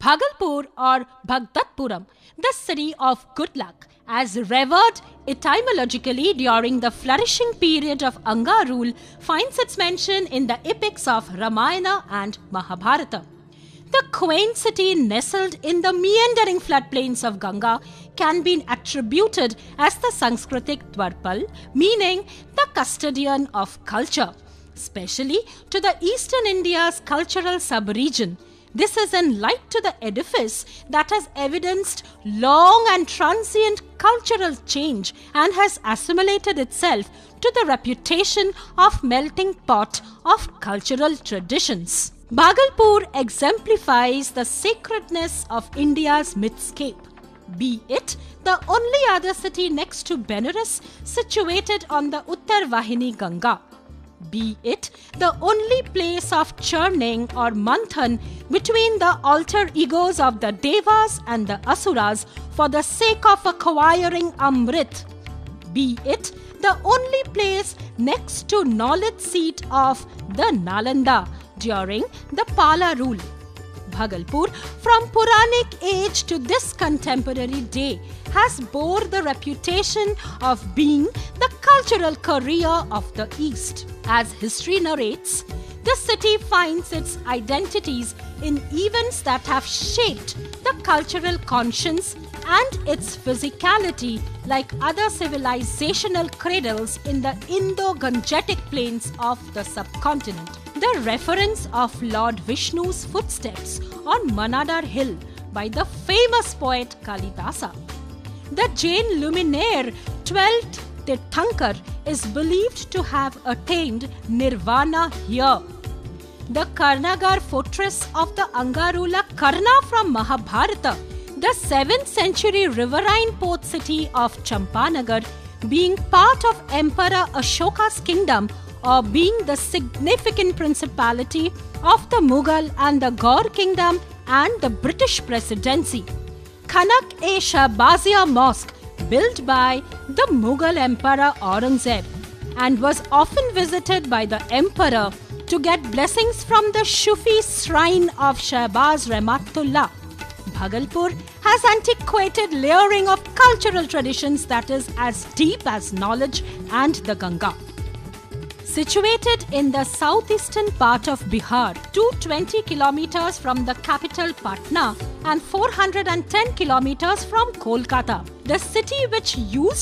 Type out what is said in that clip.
Bhagalpur or Bhagtatpuram, the city of good luck, as revered etymologically during the flourishing period of Anga rule, finds its mention in the epics of Ramayana and Mahabharata. The quaint city nestled in the meandering floodplains of Ganga can be attributed as the Sanskritic Dwarpal, meaning the custodian of culture, especially to the eastern India's cultural sub-region. This is in light to the edifice that has evidenced long and transient cultural change and has assimilated itself to the reputation of melting pot of cultural traditions. Bhagalpur exemplifies the sacredness of India's mythscape, be it the only other city next to Benares situated on the Uttar Vahini Ganga, be it the only place of churning or manthan between the alter egos of the Devas and the Asuras for the sake of acquiring Amrit, be it the only place next to knowledge seat of the Nalanda during the Pala rule. Bhagalpur, from Puranic age to this contemporary day, has bore the reputation of being the cultural career of the East. As history narrates, the city finds its identities in events that have shaped the cultural conscience and its physicality like other civilizational cradles in the Indo-Gangetic plains of the subcontinent. The reference of Lord Vishnu's footsteps on Manadar Hill by the famous poet Kalidasa. The Jain luminaire 12th Tirthankar is believed to have attained nirvana here. The Karnagar fortress of the Anga ruler Karna from Mahabharata, the 7th century riverine port city of Champanagar, being part of Emperor Ashoka's kingdom or being the significant principality of the Mughal and the Gaur kingdom and the British presidency. Khanak-e-Shahbazia Mosque, built by the Mughal Emperor Aurangzeb, and was often visited by the emperor to get blessings from the Shufi shrine of Shahbaz Rahmatullah. Bhagalpur has antiquated layering of cultural traditions that is as deep as knowledge and the Ganga. Situated in the southeastern part of Bihar, 220 kilometers from the capital Patna and 410 kilometers from Kolkata, the city which used